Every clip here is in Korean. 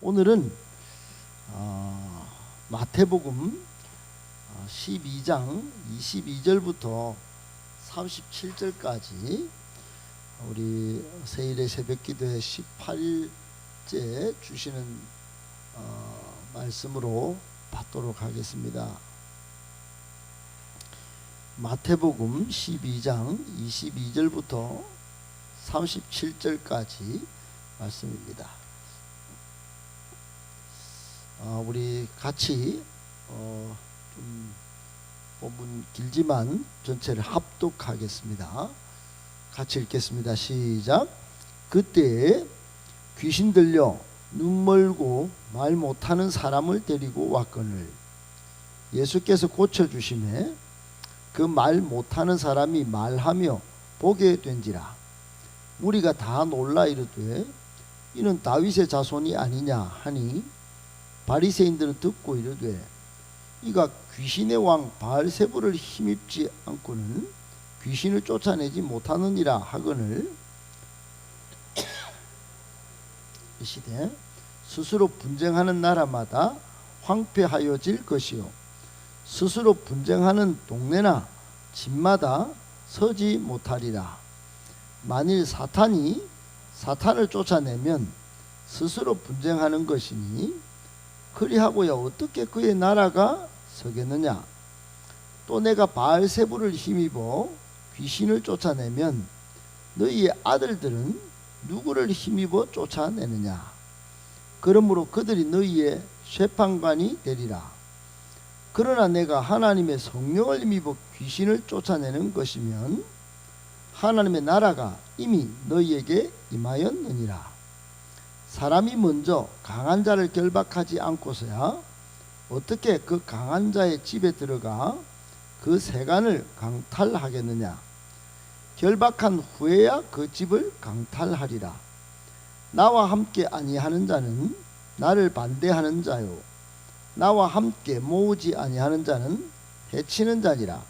오늘은 마태복음 12장 22절부터 37절까지 우리 세일의 새벽기도회 18일째 주시는 말씀으로 받도록 하겠습니다. 마태복음 12장 22절부터 37절까지 말씀입니다. 우리 같이 좀 본문 길지만 전체를 합독하겠습니다. 같이 읽겠습니다. 시작. 그때에 귀신 들려 눈 멀고 말 못하는 사람을 데리고 왔거늘 예수께서 고쳐주시매 그 말 못하는 사람이 말하며 보게 된지라. 무리가 다 놀라 이르되 이는 다윗의 자손이 아니냐 하니 바리새인들은 듣고 이르되 이가 귀신의 왕 바알세불을 힘입지 않고는 귀신을 쫓아내지 못하느니라 하거늘 이 시대 스스로 분쟁하는 나라마다 황폐하여질 것이요 스스로 분쟁하는 동네나 집마다 서지 못하리라. 만일 사탄이 사탄을 쫓아내면 스스로 분쟁하는 것이니 그리하고야 어떻게 그의 나라가 서겠느냐. 또 내가 바알세불을 힘입어 귀신을 쫓아내면 너희의 아들들은 누구를 힘입어 쫓아내느냐. 그러므로 그들이 너희의 쇠판관이 되리라. 그러나 내가 하나님의 성령을 힘입어 귀신을 쫓아내는 것이면 하나님의 나라가 이미 너희에게 임하였느니라. 사람이 먼저 강한 자를 결박하지 않고서야 어떻게 그 강한 자의 집에 들어가 그 세간을 강탈하겠느냐. 결박한 후에야 그 집을 강탈하리라. 나와 함께 아니하는 자는 나를 반대하는 자요 나와 함께 모으지 아니하는 자는 해치는 자니라.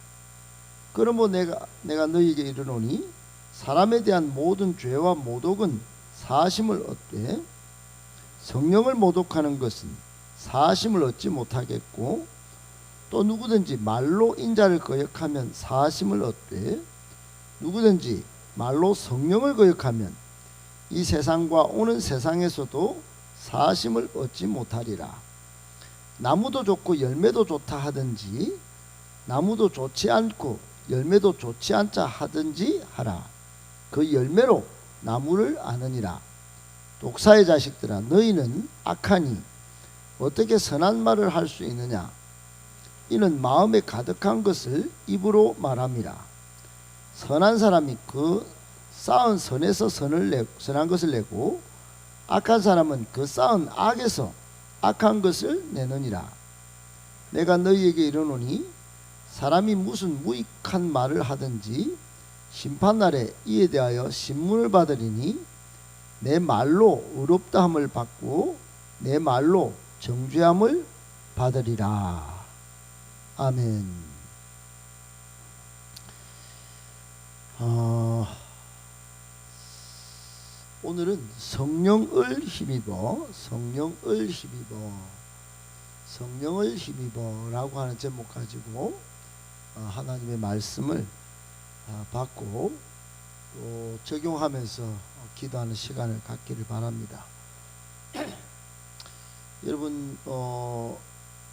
그러므로 내가 너희에게 이르노니 사람에 대한 모든 죄와 모독은 사심을 얻되 성령을 모독하는 것은 사심을 얻지 못하겠고 또 누구든지 말로 인자를 거역하면 사심을 얻되 누구든지 말로 성령을 거역하면 이 세상과 오는 세상에서도 사심을 얻지 못하리라. 나무도 좋고 열매도 좋다 하든지 나무도 좋지 않고 열매도 좋지 않자 하든지 하라. 그 열매로 나무를 아느니라. 독사의 자식들아 너희는 악하니 어떻게 선한 말을 할 수 있느냐. 이는 마음에 가득한 것을 입으로 말함이라. 선한 사람이 그 쌓은 선에서 선한 것을 내고 악한 사람은 그 쌓은 악에서 악한 것을 내느니라. 내가 너희에게 이르노니 사람이 무슨 무익한 말을 하든지 심판날에 이에 대하여 신문을 받으리니 내 말로 의롭다함을 받고 내 말로 정죄함을 받으리라. 아멘. 오늘은 성령을 힘입어 라고 하는 제목 가지고 하나님의 말씀을 받고 또 적용하면서 기도하는 시간을 갖기를 바랍니다. 여러분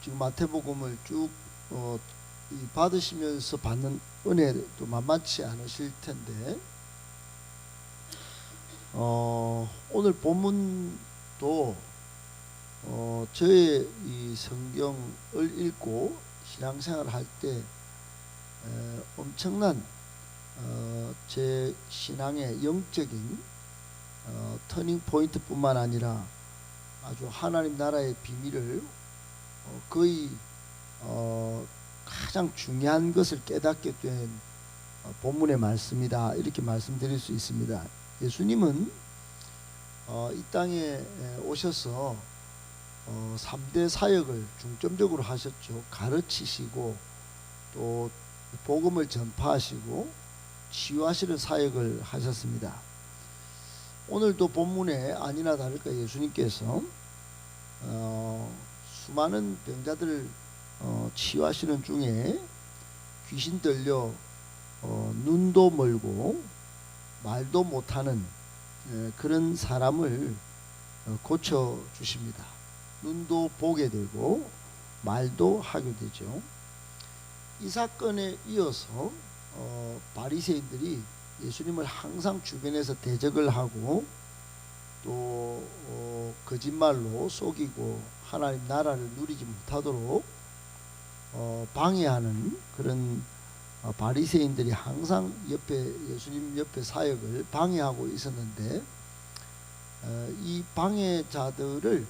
지금 마태복음을 쭉 받으시면서 받는 은혜도 만만치 않으실 텐데 오늘 본문도 저의 이 성경을 읽고 신앙생활을 할 때 엄청난 제 신앙의 영적인 터닝 포인트뿐만 아니라 아주 하나님 나라의 비밀을 거의 가장 중요한 것을 깨닫게 된 본문의 말씀이다 이렇게 말씀드릴 수 있습니다. 예수님은 이 땅에 오셔서 3대 사역을 중점적으로 하셨죠. 가르치시고 또 복음을 전파하시고 치유하시는 사역을 하셨습니다. 오늘도 본문에 아니나 다를까 예수님께서 수많은 병자들을 치유하시는 중에 귀신 들려 눈도 멀고 말도 못하는 그런 사람을 고쳐 주십니다. 눈도 보게 되고 말도 하게 되죠. 이 사건에 이어서 바리새인들이 예수님을 항상 주변에서 대적을 하고 또 거짓말로 속이고 하나님 나라를 누리지 못하도록 방해하는 그런 바리새인들이 항상 예수님 옆에 사역을 방해하고 있었는데, 이 방해자들을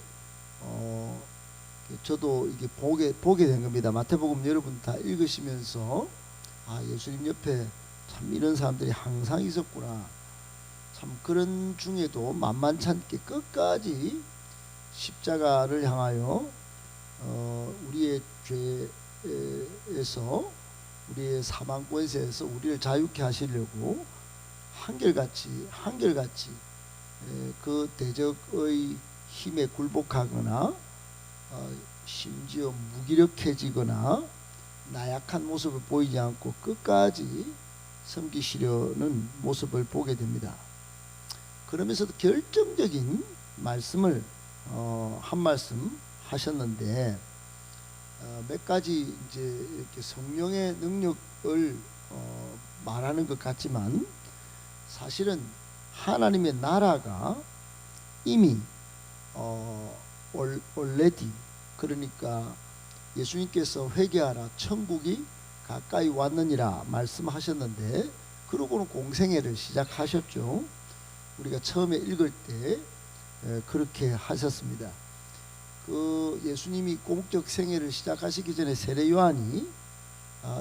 저도 이게 보게 된 겁니다. 마태복음 여러분 다 읽으시면서 예수님 옆에 참 이런 사람들이 항상 있었구나. 참 그런 중에도 만만찮게 끝까지 십자가를 향하여 우리의 죄에서, 우리의 사망 권세에서 우리를 자유케 하시려고 한결같이 그 대적의 힘에 굴복하거나 심지어 무기력해지거나 나약한 모습을 보이지 않고 끝까지 섬기시려는 모습을 보게 됩니다. 그러면서도 결정적인 말씀을 한 말씀 하셨는데, 몇 가지 이제 이렇게 성령의 능력을 말하는 것 같지만 사실은 하나님의 나라가 이미 already, 그러니까 예수님께서 회개하라 천국이 가까이 왔느니라 말씀하셨는데, 그러고는 공생애를 시작하셨죠. 우리가 처음에 읽을 때 그렇게 하셨습니다. 그 예수님이 공적 생애를 시작하시기 전에 세례 요한이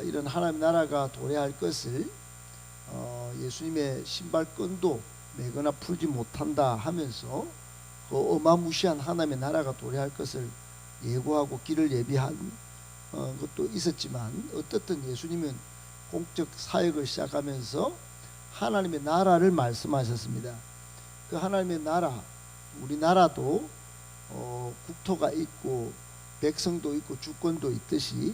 이런 하나님 나라가 도래할 것을 예수님의 신발끈도 매거나 풀지 못한다 하면서 그 어마무시한 하나님의 나라가 도래할 것을 예고하고 길을 예비한 것도 있었지만, 어떻든 예수님은 공적 사역을 시작하면서 하나님의 나라를 말씀하셨습니다. 그 하나님의 나라, 우리나라도 국토가 있고 백성도 있고 주권도 있듯이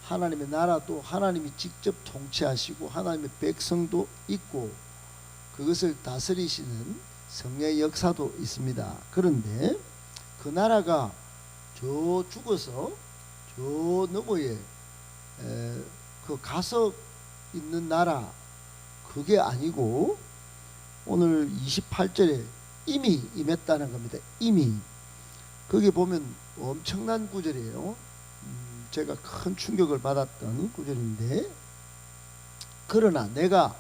하나님의 나라도 하나님이 직접 통치하시고 하나님의 백성도 있고 그것을 다스리시는 성령의 역사도 있습니다. 그런데 그 나라가 저 죽어서 저 너머에 그 가서 있는 나라, 그게 아니고 오늘 28절에 이미 임했다는 겁니다. 이미. 거기 보면 엄청난 구절이에요. 제가 큰 충격을 받았던 구절인데, 그러나 내가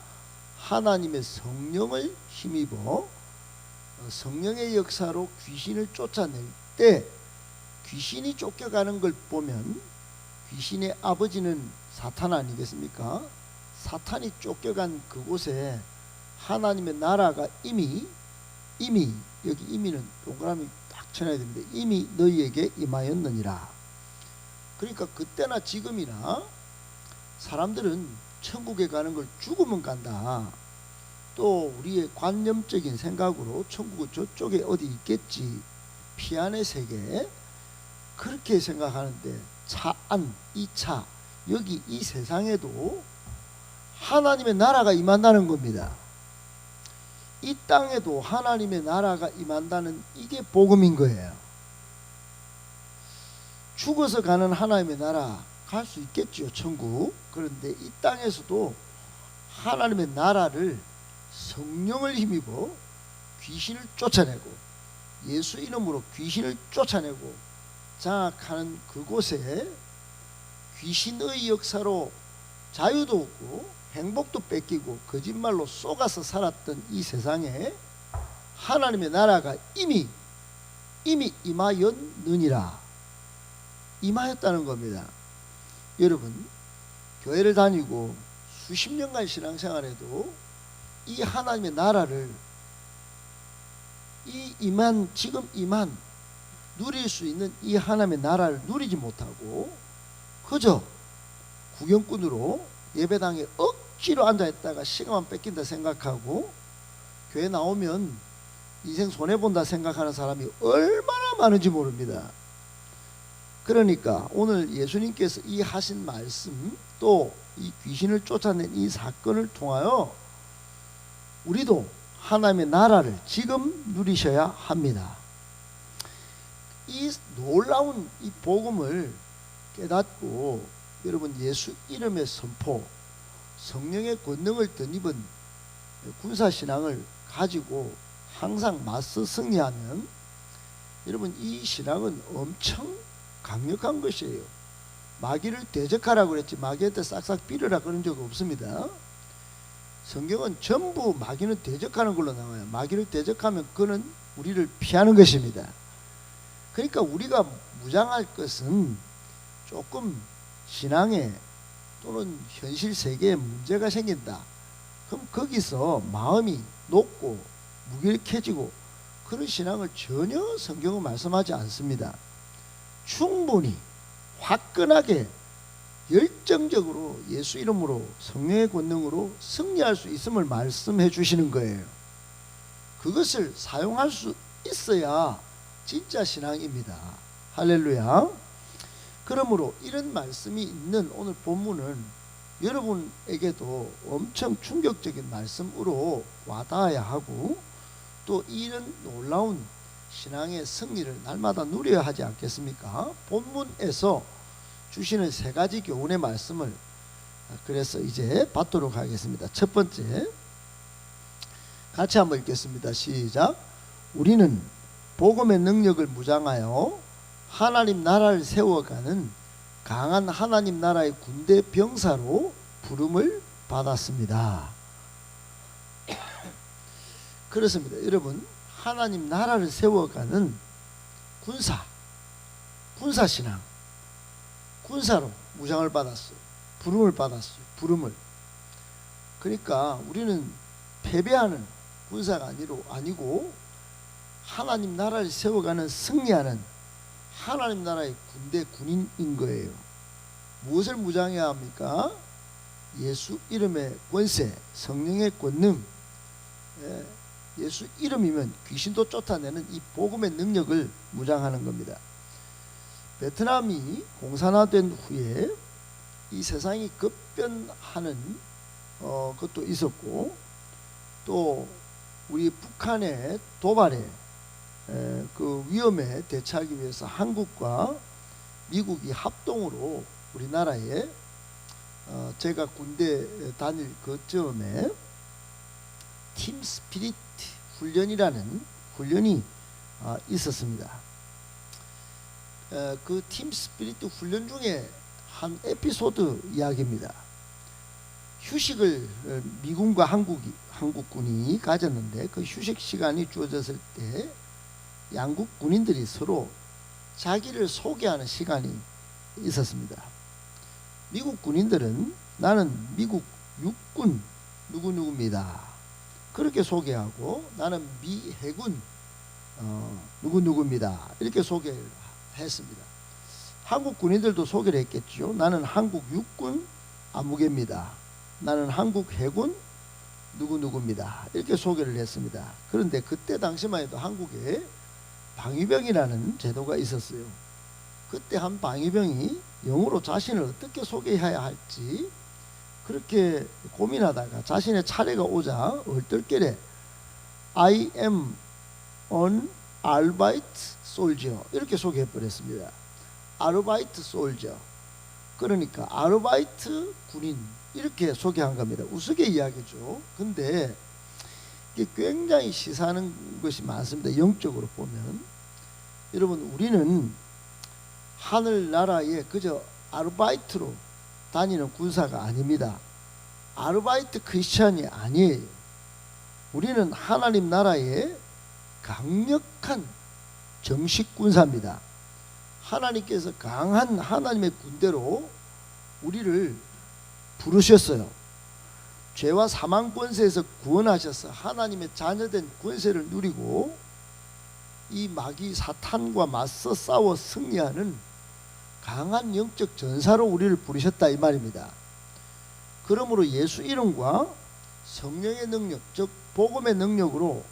하나님의 성령을 힘입어 성령의 역사로 귀신을 쫓아낼 때, 귀신이 쫓겨가는 걸 보면 귀신의 아버지는 사탄 아니겠습니까? 사탄이 쫓겨간 그곳에 하나님의 나라가 이미, 여기 이미는 동그라미 딱 쳐놔야 됩니다. 이미 너희에게 임하였느니라. 그러니까 그때나 지금이나 사람들은 천국에 가는 걸 죽으면 간다, 또 우리의 관념적인 생각으로 천국은 저쪽에 어디 있겠지, 피안의 세계, 그렇게 생각하는데 차안, 2차, 여기 이 세상에도 하나님의 나라가 임한다는 겁니다. 이 땅에도 하나님의 나라가 임한다는, 이게 복음인 거예요. 죽어서 가는 하나님의 나라 갈 수 있겠죠, 천국. 그런데 이 땅에서도 하나님의 나라를 성령을 힘입어 귀신을 쫓아내고 예수 이름으로 귀신을 쫓아내고 장악하는 그곳에 귀신의 역사로 자유도 없고 행복도 뺏기고 거짓말로 속아서 살았던 이 세상에 하나님의 나라가 이미 임하였느니라. 임하였다는 겁니다. 여러분, 교회를 다니고 수십 년간 신앙생활해도 이 하나님의 나라를, 지금 누릴 수 있는 이 하나님의 나라를 누리지 못하고 그저 구경꾼으로 예배당에 억지로 앉아있다가 시간만 뺏긴다 생각하고 교회 나오면 인생 손해본다 생각하는 사람이 얼마나 많은지 모릅니다. 그러니까 오늘 예수님께서 이 하신 말씀, 또 이 귀신을 쫓아낸 이 사건을 통하여 우리도 하나님의 나라를 지금 누리셔야 합니다. 이 놀라운 이 복음을 깨닫고 여러분 예수 이름의 선포, 성령의 권능을 덧입은 군사신앙을 가지고 항상 맞서 승리하면 여러분 이 신앙은 엄청 강력한 것이에요. 마귀를 대적하라고 그랬지 마귀한테 싹싹 빌어라 그런 적 없습니다. 성경은 전부 마귀는 대적하는 걸로 나와요. 마귀를 대적하면 그는 우리를 피하는 것입니다. 그러니까 우리가 무장할 것은 조금 신앙에 또는 현실 세계에 문제가 생긴다. 그럼 거기서 마음이 높고 무기력해지고 그런 신앙을 전혀 성경은 말씀하지 않습니다. 충분히 화끈하게 열정적으로 예수 이름으로 성령의 권능으로 승리할 수 있음을 말씀해 주시는 거예요. 그것을 사용할 수 있어야 진짜 신앙입니다. 할렐루야. 그러므로 이런 말씀이 있는 오늘 본문은 여러분에게도 엄청 충격적인 말씀으로 와닿아야 하고 또 이런 놀라운 신앙의 승리를 날마다 누려야 하지 않겠습니까? 본문에서 주시는 세 가지 교훈의 말씀을 그래서 이제 받도록 하겠습니다. 첫 번째, 같이 한번 읽겠습니다. 시작. 우리는 복음의 능력을 무장하여 하나님 나라를 세워가는 강한 하나님 나라의 군대 병사로 부름을 받았습니다. 그렇습니다. 여러분, 하나님 나라를 세워가는 군사신앙, 군사로 무장을 받았어요. 부름을 받았어요. 부름을. 그러니까 우리는 패배하는 군사가 아니고 하나님 나라를 세워가는 승리하는 하나님 나라의 군인인 거예요. 무엇을 무장해야 합니까? 예수 이름의 권세, 성령의 권능. 예수 이름이면 귀신도 쫓아내는 이 복음의 능력을 무장하는 겁니다. 베트남이 공산화된 후에 이 세상이 급변하는 것도 있었고 또 우리 북한의 도발에 그 위험에 대처하기 위해서 한국과 미국이 합동으로 우리나라에 제가 군대 다닐 그쯤에 팀 스피릿 훈련이라는 훈련이 있었습니다. 그 팀 스피릿 훈련 중에 한 에피소드 이야기입니다. 휴식을 미군과 한국군이 가졌는데 그 휴식 시간이 주어졌을 때 양국 군인들이 서로 자기를 소개하는 시간이 있었습니다. 미국 군인들은 나는 미국 육군 누구누구입니다. 그렇게 소개하고 나는 미 해군 누구누구입니다. 이렇게 소개를 했습니다. 한국 군인들도 소개를 했겠죠. 나는 한국 육군 아무개입니다. 나는 한국 해군 누구누구입니다. 이렇게 소개를 했습니다. 그런데 그때 당시만 해도 한국에 방위병이라는 제도가 있었어요. 그때 한 방위병이 영어로 자신을 어떻게 소개해야 할지 그렇게 고민하다가 자신의 차례가 오자 얼떨결에 I am an Arbeit Soldier 이렇게 소개해버렸습니다. 아르바이트 솔저, 그러니까 아르바이트 군인 이렇게 소개한 겁니다. 우스개 이야기죠. 근데 이게 굉장히 시사하는 것이 많습니다. 영적으로 보면 여러분 우리는 하늘나라에 그저 아르바이트로 다니는 군사가 아닙니다. 아르바이트 크리스찬이 아니에요. 우리는 하나님 나라의 강력한 정식 군사입니다. 하나님께서 강한 하나님의 군대로 우리를 부르셨어요. 죄와 사망 권세에서 구원하셔서 하나님의 자녀된 권세를 누리고 이 마귀 사탄과 맞서 싸워 승리하는 강한 영적 전사로 우리를 부르셨다 이 말입니다. 그러므로 예수 이름과 성령의 능력, 즉 복음의 능력으로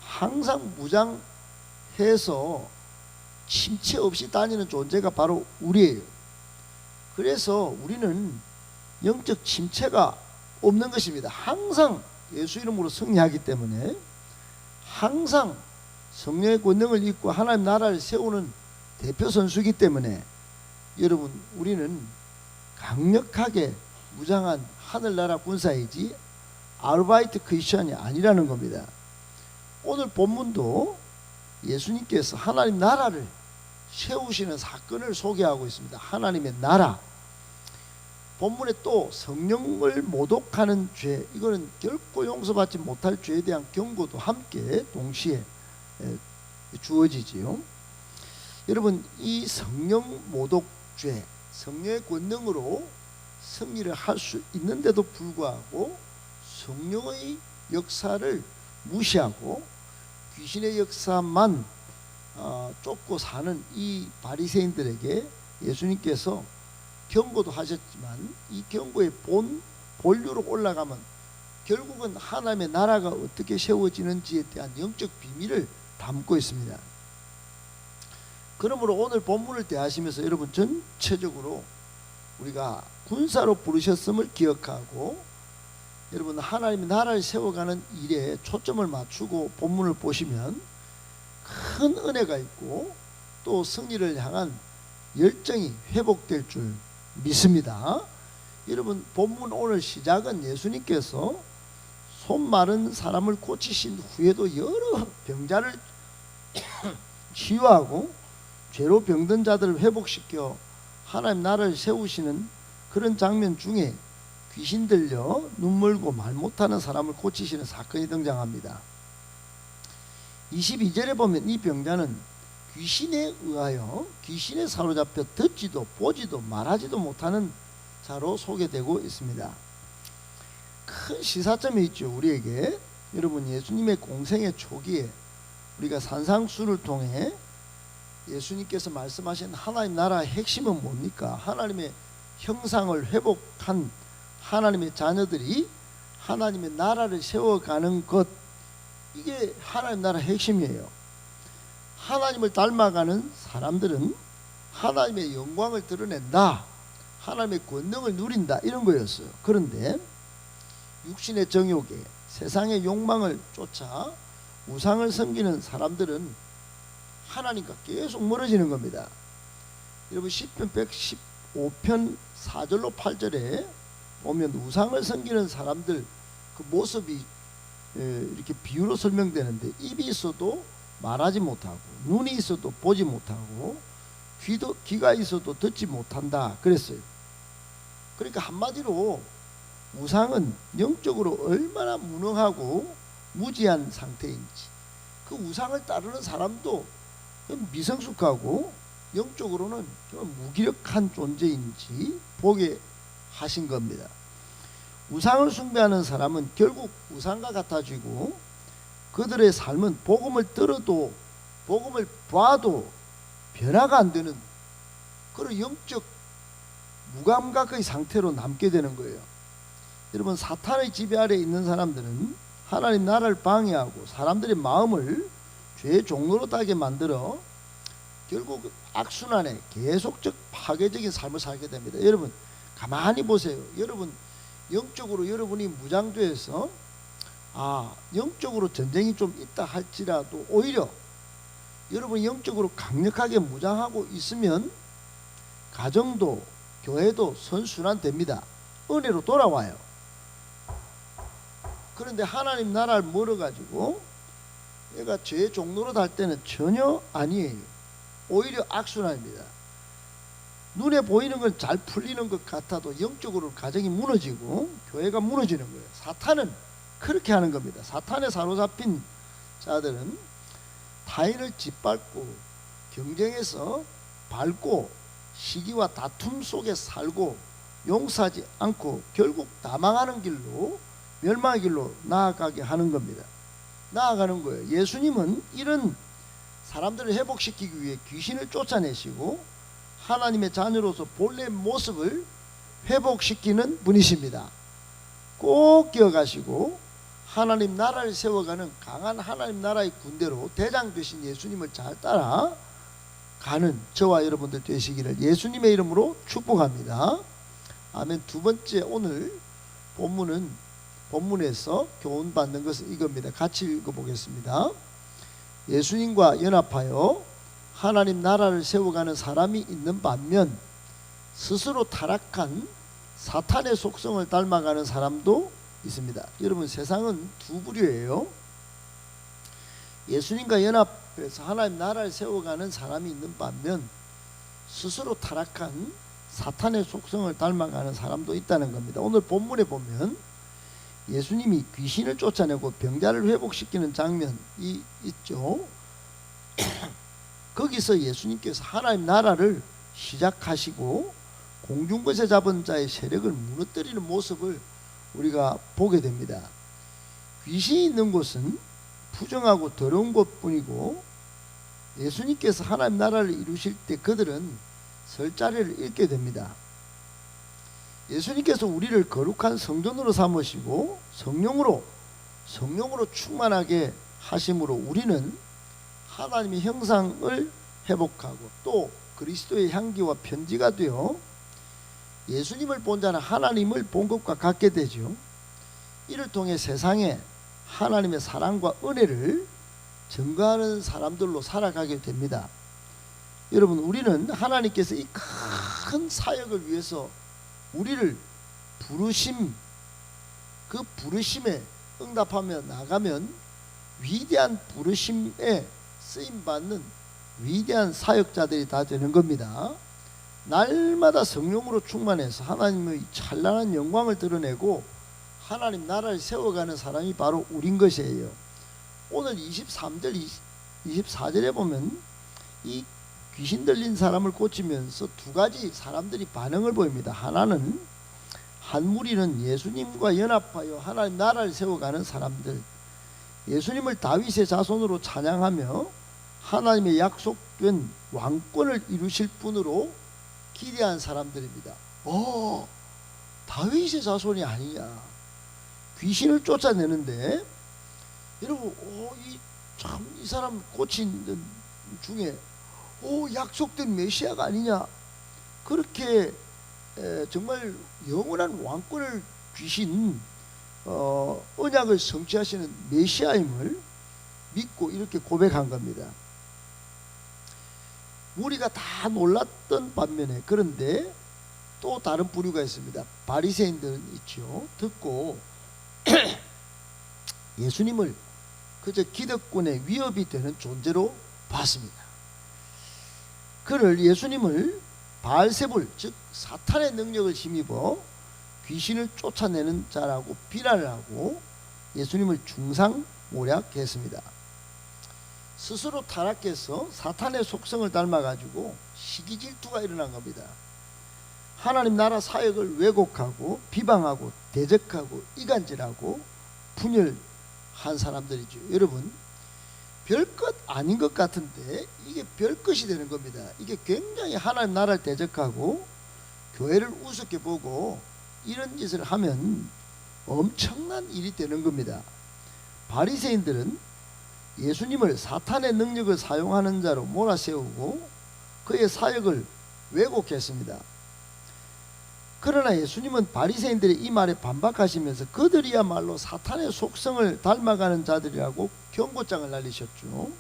항상 무장해서 침체 없이 다니는 존재가 바로 우리예요. 그래서 우리는 영적 침체가 없는 것입니다. 항상 예수 이름으로 승리하기 때문에, 항상 성령의 권능을 입고 하나님 나라를 세우는 대표 선수이기 때문에, 여러분, 우리는 강력하게 무장한 하늘나라 군사이지 아르바이트 크리스천이 아니라는 겁니다. 오늘 본문도 예수님께서 하나님 나라를 세우시는 사건을 소개하고 있습니다. 하나님의 나라. 본문에 또 성령을 모독하는 죄, 이거는 결코 용서받지 못할 죄에 대한 경고도 함께 동시에 주어지지요. 여러분, 이 성령 모독죄, 성령의 권능으로 승리를 할 수 있는데도 불구하고 성령의 역사를 무시하고 귀신의 역사만 쫓고 사는 이 바리새인들에게 예수님께서 경고도 하셨지만, 이 경고의 본류로 올라가면 결국은 하나님의 나라가 어떻게 세워지는지에 대한 영적 비밀을 담고 있습니다. 그러므로 오늘 본문을 대하시면서 여러분, 전체적으로 우리가 군사로 부르셨음을 기억하고, 여러분, 하나님의 나라를 세워가는 일에 초점을 맞추고 본문을 보시면 큰 은혜가 있고 또 승리를 향한 열정이 회복될 줄 믿습니다. 여러분, 본문 오늘 시작은 예수님께서 손 마른 사람을 고치신 후에도 여러 병자를 치유하고 죄로 병든 자들을 회복시켜 하나님 나라를 세우시는 그런 장면 중에 귀신 들려 눈멀고 말 못하는 사람을 고치시는 사건이 등장합니다. 22절에 보면 이 병자는 귀신에 의하여 귀신에 사로잡혀 듣지도 보지도 말하지도 못하는 자로 소개되고 있습니다. 큰 시사점이 있죠, 우리에게. 여러분, 예수님의 공생의 초기에 우리가 산상수를 통해 예수님께서 말씀하신 하나님 나라의 핵심은 뭡니까? 하나님의 형상을 회복한 하나님의 자녀들이 하나님의 나라를 세워가는 것, 이게 하나님 나라의 핵심이에요. 하나님을 닮아가는 사람들은 하나님의 영광을 드러낸다, 하나님의 권능을 누린다, 이런 거였어요. 그런데 육신의 정욕에 세상의 욕망을 쫓아 우상을 섬기는 사람들은 하나님과 계속 멀어지는 겁니다. 여러분, 시편 115편 4절로 8절에 보면 우상을 섬기는 사람들 그 모습이 이렇게 비유로 설명되는데, 입이 있어도 말하지 못하고, 눈이 있어도 보지 못하고, 귀가 있어도 듣지 못한다 그랬어요. 그러니까 한마디로 우상은 영적으로 얼마나 무능하고 무지한 상태인지, 그 우상을 따르는 사람도 미성숙하고 영적으로는 좀 무기력한 존재인지 보게 하신 겁니다. 우상을 숭배하는 사람은 결국 우상과 같아지고, 그들의 삶은 복음을 들어도 복음을 봐도 변화가 안 되는 그런 영적 무감각의 상태로 남게 되는 거예요. 여러분, 사탄의 지배 아래 있는 사람들은 하나님 나라를 방해하고 사람들의 마음을 죄의 종로로 따게 만들어 결국 악순환에 계속적 파괴적인 삶을 살게 됩니다. 여러분, 가만히 보세요. 여러분, 영적으로 여러분이 무장돼서 영적으로 전쟁이 좀 있다 할지라도 오히려 여러분이 영적으로 강력하게 무장하고 있으면 가정도 교회도 선순환됩니다. 은혜로 돌아와요. 그런데 하나님 나라를 멀어가지고 얘가 죄의 종로로 달 때는 전혀 아니에요. 오히려 악순환입니다. 눈에 보이는 건 잘 풀리는 것 같아도 영적으로 가정이 무너지고 교회가 무너지는 거예요. 사탄은 그렇게 하는 겁니다. 사탄에 사로잡힌 자들은 타인을 짓밟고 경쟁에서 밟고 시기와 다툼 속에 살고 용서하지 않고 결국 다망하는 길로, 멸망의 길로 나아가게 하는 겁니다. 나아가는 거예요. 예수님은 이런 사람들을 회복시키기 위해 귀신을 쫓아내시고 하나님의 자녀로서 본래 모습을 회복시키는 분이십니다. 꼭 기억하시고, 하나님 나라를 세워가는 강한 하나님 나라의 군대로 대장 되신 예수님을 잘 따라 가는 저와 여러분들 되시기를 예수님의 이름으로 축복합니다. 아멘. 두 번째, 오늘 본문에서 교훈 받는 것은 이겁니다. 같이 읽어보겠습니다. 예수님과 연합하여 하나님 나라를 세워가는 사람이 있는 반면 스스로 타락한 사탄의 속성을 닮아가는 사람도 있습니다. 여러분, 세상은 두 부류예요. 예수님과 연합해서 하나님 나라를 세워가는 사람이 있는 반면 스스로 타락한 사탄의 속성을 닮아가는 사람도 있다는 겁니다. 오늘 본문에 보면 예수님이 귀신을 쫓아내고 병자를 회복시키는 장면이 있죠. 거기서 예수님께서 하나님 나라를 시작하시고 공중것에 잡은 자의 세력을 무너뜨리는 모습을 우리가 보게 됩니다. 귀신이 있는 곳은 부정하고 더러운 곳뿐이고 예수님께서 하나님 나라를 이루실 때 그들은 설 자리를 잃게 됩니다. 예수님께서 우리를 거룩한 성전으로 삼으시고 성령으로 충만하게 하심으로 우리는 하나님의 형상을 회복하고 또 그리스도의 향기와 편지가 되어 예수님을 본 자는 하나님을 본 것과 같게 되죠. 이를 통해 세상에 하나님의 사랑과 은혜를 증거하는 사람들로 살아가게 됩니다. 여러분, 우리는 하나님께서 이 큰 사역을 위해서 우리를 그 부르심에 응답하며 나가면 위대한 부르심에 쓰임받는 위대한 사역자들이 다 되는 겁니다. 날마다 성령으로 충만해서 하나님의 찬란한 영광을 드러내고 하나님 나라를 세워가는 사람이 바로 우린 것이에요. 오늘 23절 24절에 보면 이 귀신 들린 사람을 고치면서 두 가지 사람들이 반응을 보입니다. 하나는 한 무리는 예수님과 연합하여 하나님 나라를 세워가는 사람들, 예수님을 다윗의 자손으로 찬양하며 하나님의 약속된 왕권을 이루실 분으로 기대한 사람들입니다. 다윗의 자손이 아니냐, 귀신을 쫓아내는데 여러분, 이 사람 고친 중에 약속된 메시아가 아니냐, 그렇게 정말 영원한 왕권을 주신 언약을 성취하시는 메시아임을 믿고 이렇게 고백한 겁니다. 우리가 다 놀랐던 반면에 그런데 또 다른 부류가 있습니다. 바리새인들은 있죠. 듣고 예수님을 그저 기득권의 위협이 되는 존재로 봤습니다. 그를 예수님을 바알세불, 즉 사탄의 능력을 힘입어 귀신을 쫓아내는 자라고 비난을 하고 예수님을 중상모략했습니다. 스스로 타락해서 사탄의 속성을 닮아가지고 시기질투가 일어난 겁니다. 하나님 나라 사역을 왜곡하고 비방하고 대적하고 이간질하고 분열한 사람들이죠. 여러분, 별것 아닌 것 같은데 이게 별것이 되는 겁니다. 이게 굉장히 하나님 나라를 대적하고 교회를 우습게 보고 이런 짓을 하면 엄청난 일이 되는 겁니다. 바리새인들은 예수님을 사탄의 능력을 사용하는 자로 몰아세우고 그의 사역을 왜곡했습니다. 그러나 예수님은 바리새인들의 이 말에 반박하시면서 그들이야말로 사탄의 속성을 닮아가는 자들이라고 경고장을 날리셨죠.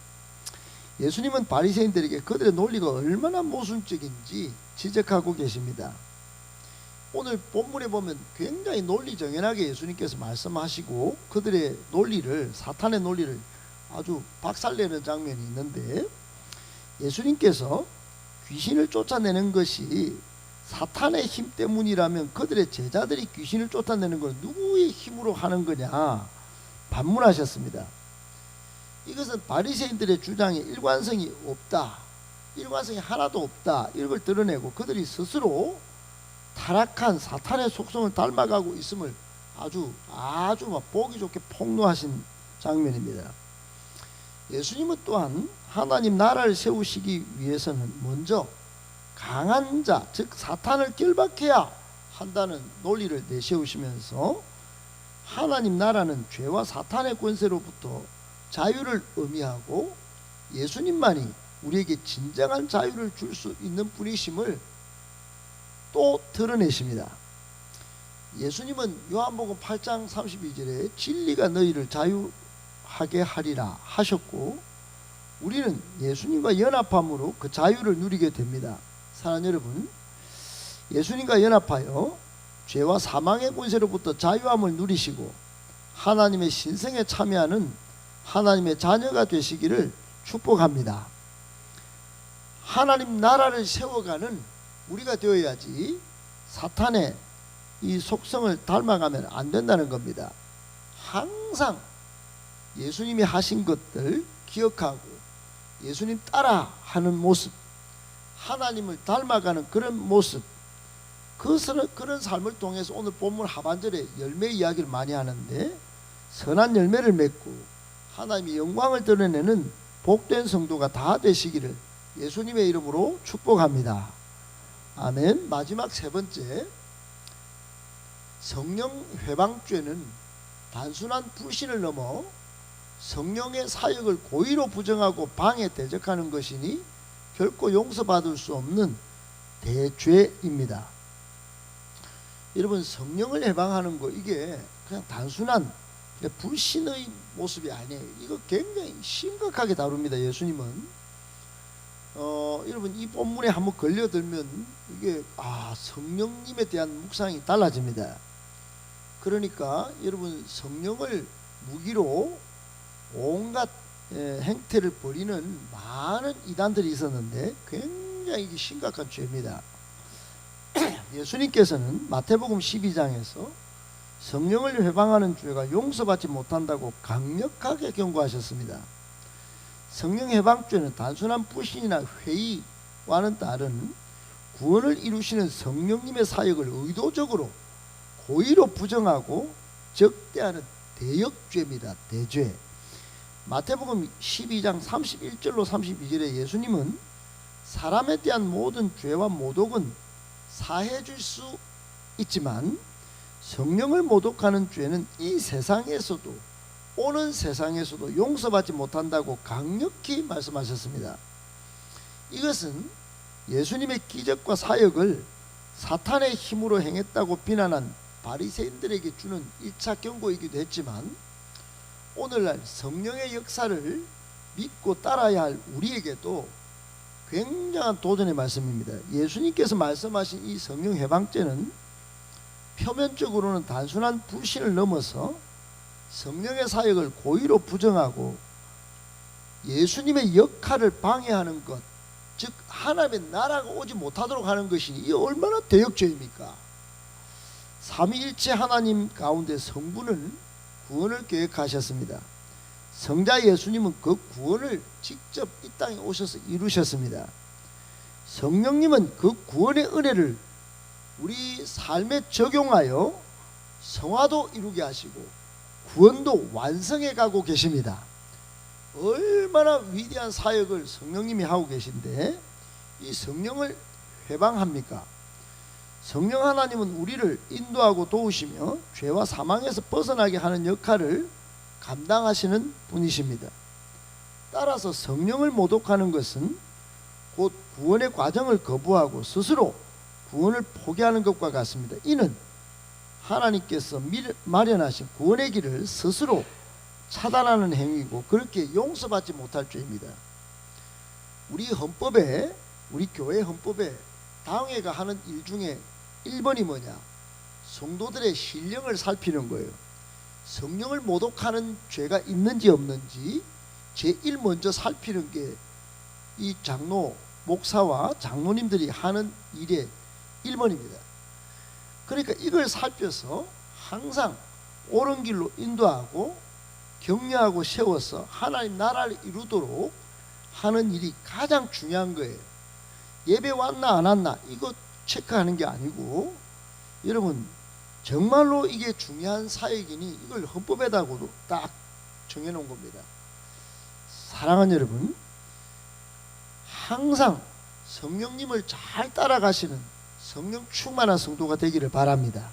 예수님은 바리새인들에게 그들의 논리가 얼마나 모순적인지 지적하고 계십니다. 오늘 본문에 보면 굉장히 논리정연하게 예수님께서 말씀하시고 그들의 논리를, 사탄의 논리를 아주 박살내는 장면이 있는데, 예수님께서 귀신을 쫓아내는 것이 사탄의 힘 때문이라면 그들의 제자들이 귀신을 쫓아내는 걸 누구의 힘으로 하는 거냐 반문하셨습니다. 이것은 바리새인들의 주장에 일관성이 없다, 일관성이 하나도 없다, 이걸 드러내고 그들이 스스로 타락한 사탄의 속성을 닮아가고 있음을 아주 막 보기 좋게 폭로하신 장면입니다. 예수님은 또한 하나님 나라를 세우시기 위해서는 먼저 강한 자, 즉 사탄을 결박해야 한다는 논리를 내세우시면서 하나님 나라는 죄와 사탄의 권세로부터 자유를 의미하고 예수님만이 우리에게 진정한 자유를 줄 수 있는 분이심을 또 드러내십니다. 예수님은 요한복음 8장 32절에 진리가 너희를 자유하게 하리라 하셨고, 우리는 예수님과 연합함으로 그 자유를 누리게 됩니다. 사랑하는 여러분, 예수님과 연합하여 죄와 사망의 권세로부터 자유함을 누리시고 하나님의 신성에 참여하는 하나님의 자녀가 되시기를 축복합니다. 하나님 나라를 세워가는 우리가 되어야지 사탄의 이 속성을 닮아가면 안 된다는 겁니다. 항상 예수님이 하신 것들 기억하고 예수님 따라 하는 모습, 하나님을 닮아가는 그런 모습, 그런 삶을 통해서 오늘 본문 하반절에 열매 이야기를 많이 하는데, 선한 열매를 맺고 하나님의 영광을 드러내는 복된 성도가 다 되시기를 예수님의 이름으로 축복합니다. 아멘. 마지막 세 번째, 성령 회방죄는 단순한 불신을 넘어 성령의 사역을 고의로 부정하고 방해 대적하는 것이니 결코 용서받을 수 없는 대죄입니다. 여러분, 성령을 해방하는 거 이게 그냥 단순한 불신의 모습이 아니에요. 이거 굉장히 심각하게 다룹니다. 예수님은 여러분 이 본문에 한번 걸려들면 이게 성령님에 대한 묵상이 달라집니다. 그러니까 여러분, 성령을 무기로 온갖 행태를 벌이는 많은 이단들이 있었는데 굉장히 이게 심각한 죄입니다. 예수님께서는 마태복음 12장에서 성령을 회방하는 죄가 용서받지 못한다고 강력하게 경고하셨습니다. 성령 회방죄는 단순한 불신이나 회의와는 다른 구원을 이루시는 성령님의 사역을 의도적으로 고의로 부정하고 적대하는 대역죄입니다. 대죄. 마태복음 12장 31절로 32절에 예수님은 사람에 대한 모든 죄와 모독은 사해 줄 수 있지만 성령을 모독하는 죄는 이 세상에서도 오는 세상에서도 용서받지 못한다고 강력히 말씀하셨습니다. 이것은 예수님의 기적과 사역을 사탄의 힘으로 행했다고 비난한 바리새인들에게 주는 1차 경고이기도 했지만, 오늘날 성령의 역사를 믿고 따라야 할 우리에게도 굉장한 도전의 말씀입니다. 예수님께서 말씀하신 이 성령 해방죄는 표면적으로는 단순한 불신을 넘어서 성령의 사역을 고의로 부정하고 예수님의 역할을 방해하는 것, 즉 하나님의 나라가 오지 못하도록 하는 것이니 이게 얼마나 대역죄입니까? 삼위일체 하나님 가운데 성부는 구원을 계획하셨습니다. 성자 예수님은 그 구원을 직접 이 땅에 오셔서 이루셨습니다. 성령님은 그 구원의 은혜를 우리 삶에 적용하여 성화도 이루게 하시고 구원도 완성해 가고 계십니다. 얼마나 위대한 사역을 성령님이 하고 계신데 이 성령을 회방합니까? 성령 하나님은 우리를 인도하고 도우시며 죄와 사망에서 벗어나게 하는 역할을 감당하시는 분이십니다. 따라서 성령을 모독하는 것은 곧 구원의 과정을 거부하고 스스로 구원을 포기하는 것과 같습니다. 이는 하나님께서 마련하신 구원의 길을 스스로 차단하는 행위고 그렇게 용서받지 못할 죄입니다. 우리 헌법에, 우리 교회 헌법에 당회가 하는 일 중에 1번이 뭐냐? 성도들의 신령을 살피는 거예요. 성령을 모독하는 죄가 있는지 없는지 제일 먼저 살피는 게 이 장로, 목사와 장로님들이 하는 일의 1번입니다. 그러니까 이걸 살펴서 항상 옳은 길로 인도하고 격려하고 세워서 하나님 나라를 이루도록 하는 일이 가장 중요한 거예요. 예배 왔나 안 왔나 이거 체크하는 게 아니고, 여러분 정말로 이게 중요한 사역이니 이걸 헌법에다가도 딱 정해놓은 겁니다. 사랑하는 여러분, 항상 성령님을 잘 따라가시는 성령 충만한 성도가 되기를 바랍니다.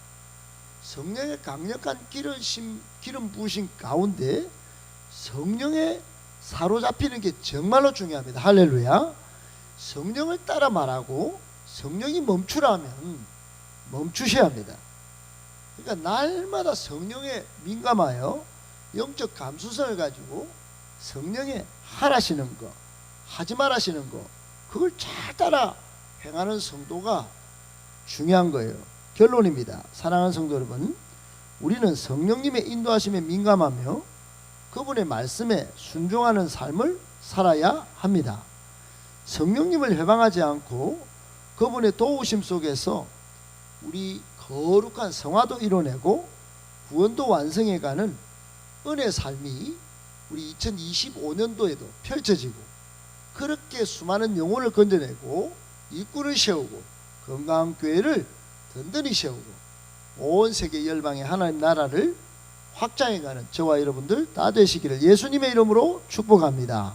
성령의 강력한 기름 부으신 가운데 성령에 사로잡히는 게 정말로 중요합니다. 할렐루야. 성령을 따라 말하고 성령이 멈추라면 멈추셔야 합니다. 그러니까 날마다 성령에 민감하여 영적 감수성을 가지고 성령에 하라시는 거, 하지 말라시는 거, 그걸 잘 따라 행하는 성도가 중요한 거예요. 결론입니다. 사랑하는 성도 여러분, 우리는 성령님의 인도하심에 민감하며 그분의 말씀에 순종하는 삶을 살아야 합니다. 성령님을 해방하지 않고 그분의 도우심 속에서 우리 거룩한 성화도 이뤄내고 구원도 완성해가는 은혜 삶이 우리 2025년도에도 펼쳐지고, 그렇게 수많은 영혼을 건져내고 일꾼을 세우고 건강한 교회를 든든히 세우고 온 세계 열방의 하나님 나라를 확장해가는 저와 여러분들 다 되시기를 예수님의 이름으로 축복합니다.